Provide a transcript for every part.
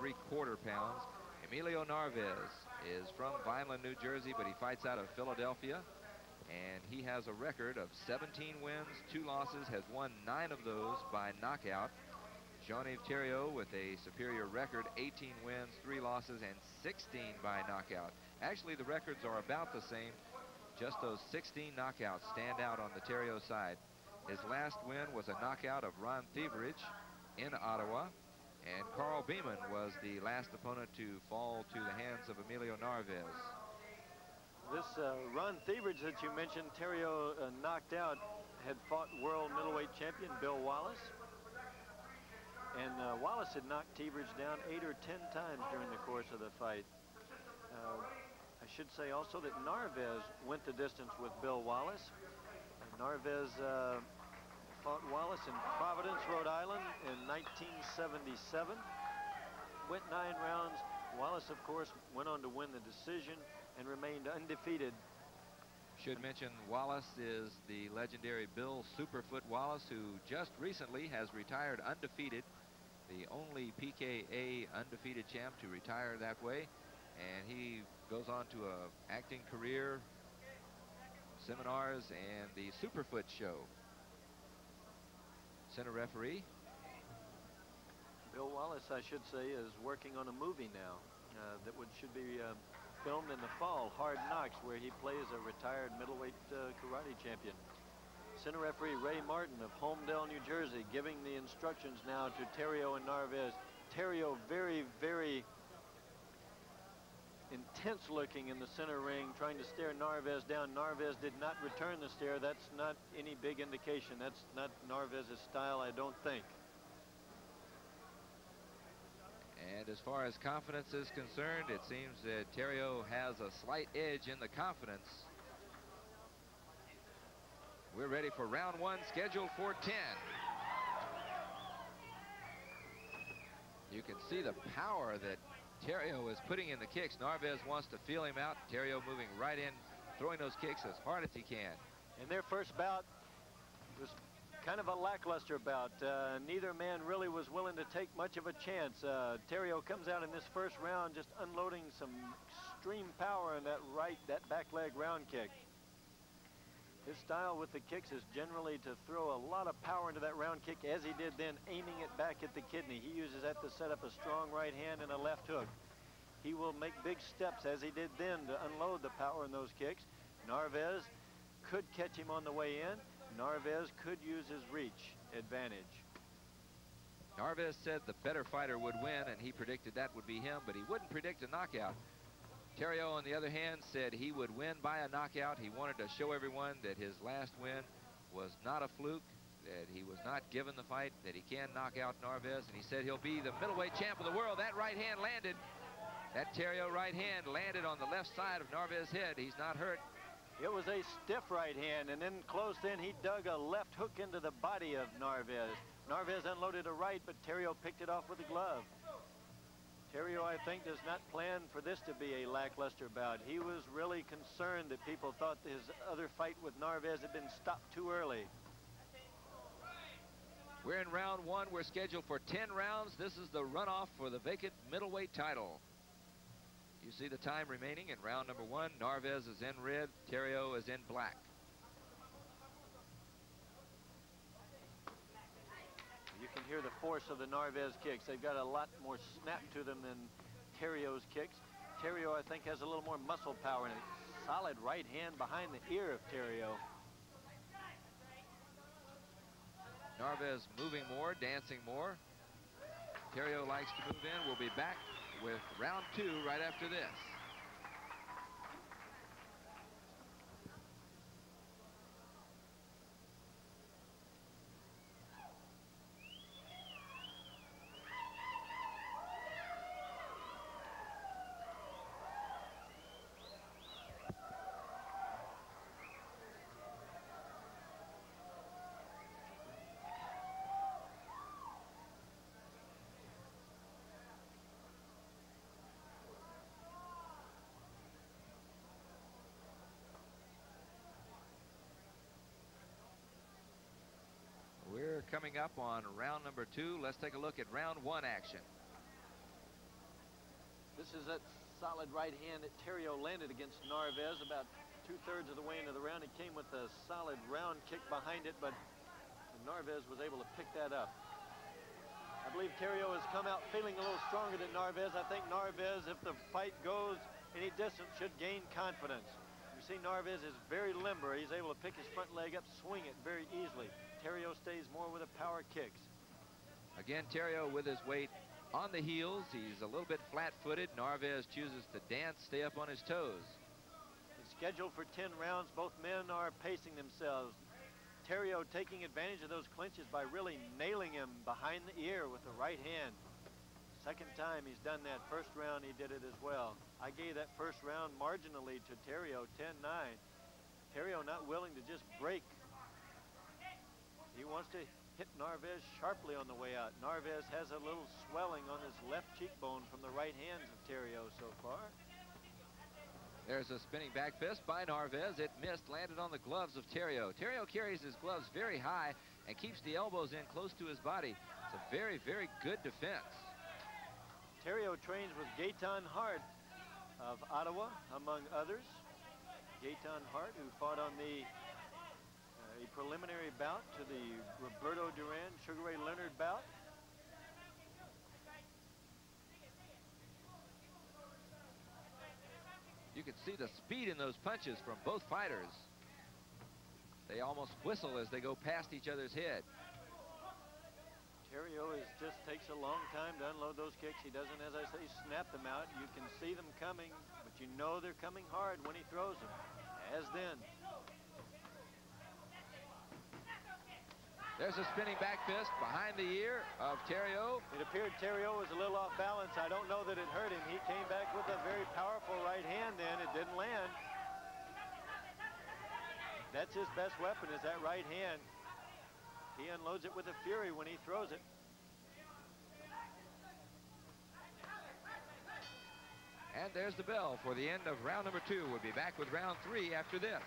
3/4 pounds. Emilio Narvaez is from Vineland, New Jersey, but he fights out of Philadelphia. And he has a record of 17 wins, 2 losses, has won 9 of those by knockout. Jean-Yves Thériault with a superior record, 18 wins, 3 losses, and 16 by knockout. Actually, the records are about the same. Just those 16 knockouts stand out on the Thériault side. His last win was a knockout of Ron Thériault in Ottawa. And Carl Beeman was the last opponent to fall to the hands of Emilio Narvaez. This Ron Thériault that you mentioned, Thériault knocked out, had fought world middleweight champion Bill Wallace. And Wallace had knocked Thériault down 8 or 10 times during the course of the fight. I should say also that Narvaez went the distance with Bill Wallace. Narvaez fought Wallace in Providence, Rhode Island in 1977. Went 9 rounds. Wallace, of course, went on to win the decision and remained undefeated. Should mention Wallace is the legendary Bill Superfoot Wallace, who just recently has retired undefeated. The only PKA undefeated champ to retire that way. And he goes on to a acting career, seminars, and the Superfoot show. Center referee. Bill Wallace, I should say, is working on a movie now that should be filmed in the fall, Hard Knocks, where he plays a retired middleweight karate champion. Center referee Ray Martin of Homedale, New Jersey, giving the instructions now to Thériault and Narvaez. Thériault very, very intense looking in the center ring, trying to stare Narvaez down. Narvaez did not return the stare. That's not any big indication. That's not Narvaez's style, I don't think. And as far as confidence is concerned, it seems that Thériault has a slight edge in the confidence. We're ready for round 1, scheduled for 10. You can see the power that Thériault is putting in the kicks. Narvaez wants to feel him out. Thériault moving right in, throwing those kicks as hard as he can. In their first bout was kind of a lackluster bout. Neither man really was willing to take much of a chance. Thériault comes out in this first round just unloading some extreme power in that back leg round kick. His style with the kicks is generally to throw a lot of power into that round kick, as he did then, aiming it back at the kidney. He uses that to set up a strong right hand and a left hook. He will make big steps, as he did then, to unload the power in those kicks. Narvaez could catch him on the way in. Narvaez could use his reach advantage. Narvaez said the better fighter would win, and he predicted that would be him, but he wouldn't predict a knockout. Thériault, on the other hand, said he would win by a knockout. He wanted to show everyone that his last win was not a fluke, that he was not given the fight, that he can knock out Narvaez, and he said he'll be the middleweight champ of the world. That right hand landed. That Thériault right hand landed on the left side of Narvaez's head. He's not hurt. It was a stiff right hand, and then close in, he dug a left hook into the body of Narvaez. Narvaez unloaded a right, but Thériault picked it off with a glove. Thériault, I think, does not plan for this to be a lackluster bout. He was really concerned that people thought his other fight with Narvaez had been stopped too early. We're in round 1. We're scheduled for 10 rounds. This is the runoff for the vacant middleweight title. You see the time remaining in round number 1. Narvaez is in red, Thériault is in black. You can hear the force of the Narvaez kicks. They've got a lot more snap to them than Thériault's kicks. Thériault, I think, has a little more muscle power and a solid right hand behind the ear of Thériault. Narvaez moving more, dancing more. Thériault likes to move in. We'll be back with round 2 right after this. We're coming up on round number 2. Let's take a look at round 1 action. misses that solid right hand that Thériault landed against Narvaez about 2/3 of the way into the round. He came with a solid round kick behind it, but Narvaez was able to pick that up. I believe Thériault has come out feeling a little stronger than Narvaez. I think Narvaez, if the fight goes any distance, should gain confidence. You see Narvaez is very limber. He's able to pick his front leg up, swing it very easily. Thériault stays more with the power kicks. Again, Thériault with his weight on the heels. He's a little bit flat-footed. Narvaez chooses to dance, stay up on his toes. It's scheduled for 10 rounds. Both men are pacing themselves. Thériault taking advantage of those clinches by really nailing him behind the ear with the right hand. Second time he's done that. First round he did it as well. I gave that first round marginally to Thériault, 10-9. Thériault not willing to just break. He wants to hit Narvaez sharply on the way out. Narvaez has a little swelling on his left cheekbone from the right hands of Thériault so far. There's a spinning back fist by Narvaez. It missed, landed on the gloves of Thériault. Thériault carries his gloves very high and keeps the elbows in close to his body. It's a very, very good defense. Thériault trains with Gaetan Hart of Ottawa, among others. Gaetan Hart, who fought on the a preliminary bout to the Roberto Duran, Sugar Ray Leonard bout. You can see the speed in those punches from both fighters. They almost whistle as they go past each other's head. Thériault just takes a long time to unload those kicks. He doesn't, as I say, snap them out. You can see them coming, but you know they're coming hard when he throws them, as then. There's a spinning back fist behind the ear of Thériault. It appeared Thériault was a little off balance. I don't know that it hurt him. He came back with a very powerful right hand then. It didn't land. That's his best weapon, is that right hand. He unloads it with a fury when he throws it. And there's the bell for the end of round number 2. We'll be back with round 3 after this.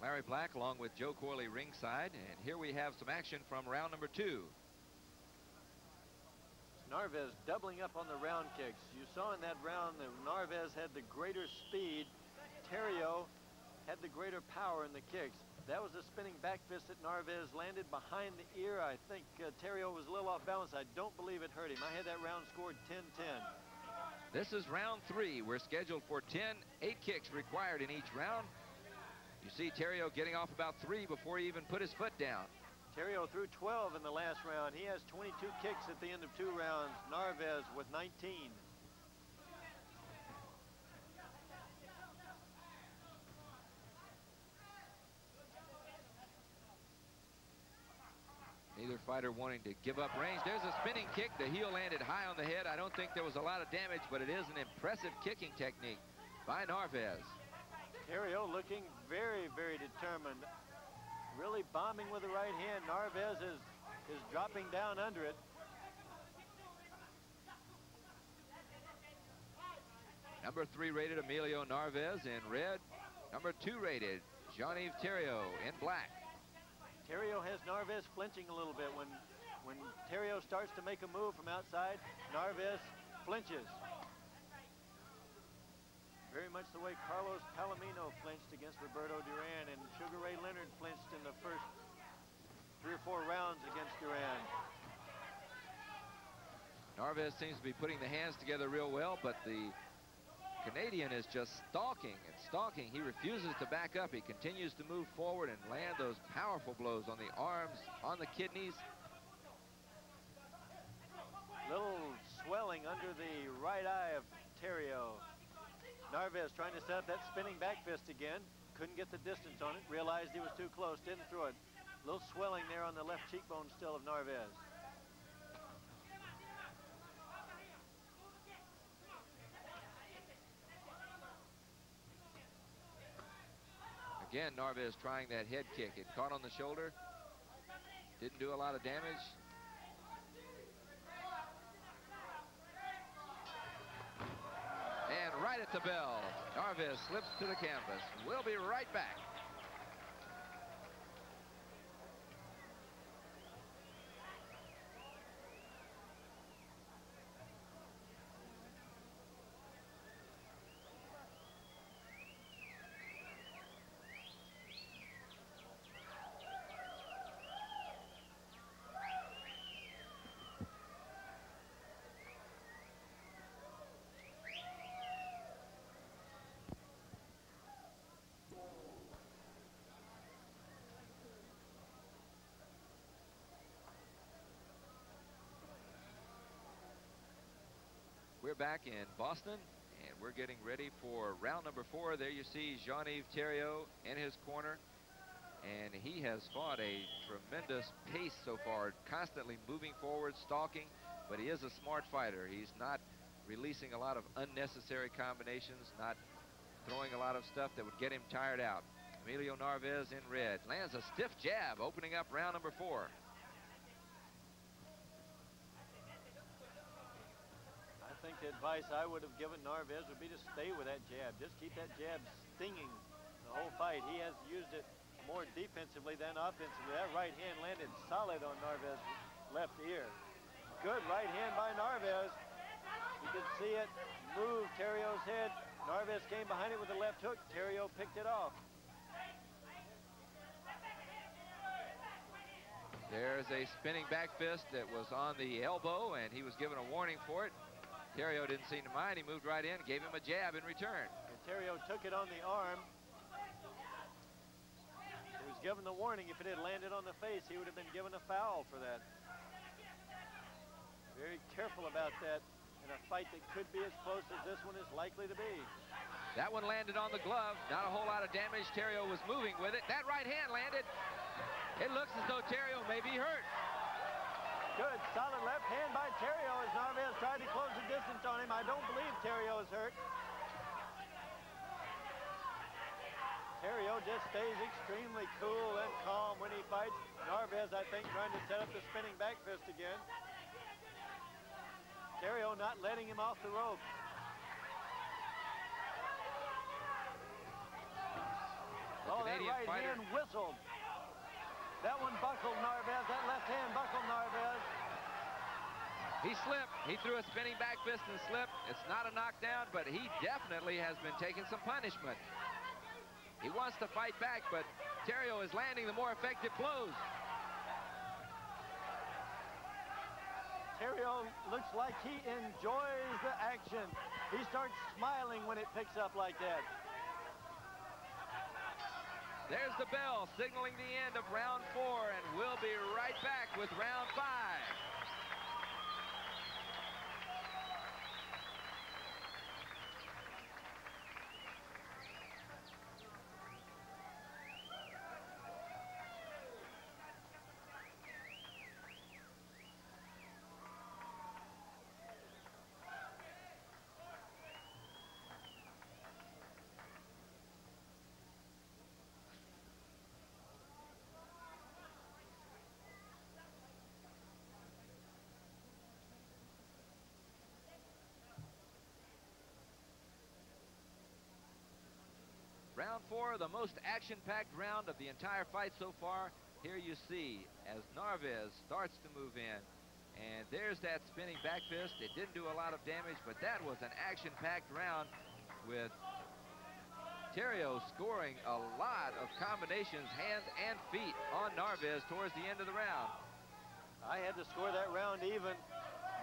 Larry Black along with Joe Corley ringside, and here we have some action from round number 2. Narvaez doubling up on the round kicks. You saw in that round that Narvaez had the greater speed. Thériault had the greater power in the kicks. That was a spinning back fist that Narvaez landed behind the ear. I think Thériault was a little off balance. I don't believe it hurt him. I had that round scored 10-10. This is round 3. We're scheduled for 10, 8 kicks required in each round. You see Thériault getting off about 3 before he even put his foot down. Thériault threw 12 in the last round. He has 22 kicks at the end of 2 rounds. Narvaez with 19. Neither fighter wanting to give up range. There's a spinning kick. The heel landed high on the head. I don't think there was a lot of damage, but it is an impressive kicking technique by Narvaez. Thériault looking very, very determined. Really bombing with the right hand. Narvaez is dropping down under it. Number 3 rated Emilio Narvaez in red. Number 2 rated Jean-Yves Thériault in black. Thériault has Narvaez flinching a little bit. When Thériault starts to make a move from outside, Narvaez flinches. Very much the way Carlos Palomino flinched against Roberto Duran, and Sugar Ray Leonard flinched in the first 3 or 4 rounds against Duran. Narvaez seems to be putting the hands together real well, but the Canadian is just stalking and stalking. He refuses to back up. He continues to move forward and land those powerful blows on the arms, on the kidneys. Little swelling under the right eye of Thériault. Narvaez trying to set up that spinning back fist again. Couldn't get the distance on it. Realized he was too close. Didn't throw it. A little swelling there on the left cheekbone still of Narvaez. Again, Narvaez trying that head kick. It caught on the shoulder. Didn't do a lot of damage. And right at the bell, Narvaez slips to the canvas. We'll be right back. We're back in Boston, and we're getting ready for round number 4. There you see Jean-Yves Thériault in his corner, and he has fought a tremendous pace so far, constantly moving forward, stalking, but he is a smart fighter. He's not releasing a lot of unnecessary combinations, not throwing a lot of stuff that would get him tired out. Emilio Narvaez in red lands a stiff jab, opening up round number 4. I think the advice I would have given Narvaez would be to stay with that jab. Just keep that jab stinging the whole fight. He has used it more defensively than offensively. That right hand landed solid on Narvaez's left ear. Good right hand by Narvaez. You could see it move Thériault's head. Narvaez came behind it with a left hook. Thériault picked it off. There's a spinning back fist that was on the elbow, and he was given a warning for it. Thériault didn't seem to mind. He moved right in, gave him a jab in return. And Thériault took it on the arm. He was given the warning. If it had landed on the face, he would have been given a foul for that. Very careful about that in a fight that could be as close as this one is likely to be. That one landed on the glove. Not a whole lot of damage. Thériault was moving with it. That right hand landed. It looks as though Thériault may be hurt. Good, solid left hand by Thériault as Narvaez tried to close the distance on him. I don't believe Thériault is hurt. Thériault just stays extremely cool and calm when he fights. Narvaez, I think, trying to set up the spinning back fist again. Thériault not letting him off the rope. The Oh, that Canadian right fighter hand whistled. That one buckled Narvaez. That left hand buckled Narvaez. He slipped. He threw a spinning back fist and slipped. It's not a knockdown, but he definitely has been taking some punishment. He wants to fight back, but Thériault is landing the more effective blows. Thériault looks like he enjoys the action. He starts smiling when it picks up like that. There's the bell signaling the end of round 4, and we'll be right back with round 5. Round 4, the most action-packed round of the entire fight so far. Here you see as Narvaez starts to move in, and there's that spinning back fist. It didn't do a lot of damage, but that was an action-packed round with Thériault scoring a lot of combinations, hands and feet, on Narvaez towards the end of the round. I had to score that round even.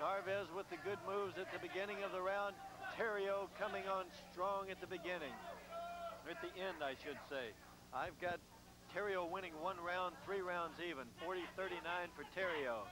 Narvaez with the good moves at the beginning of the round. Thériault coming on strong at the beginning. At the end, I should say. I've got Thériault winning 1 round, 3 rounds even. 40-39 for Thériault.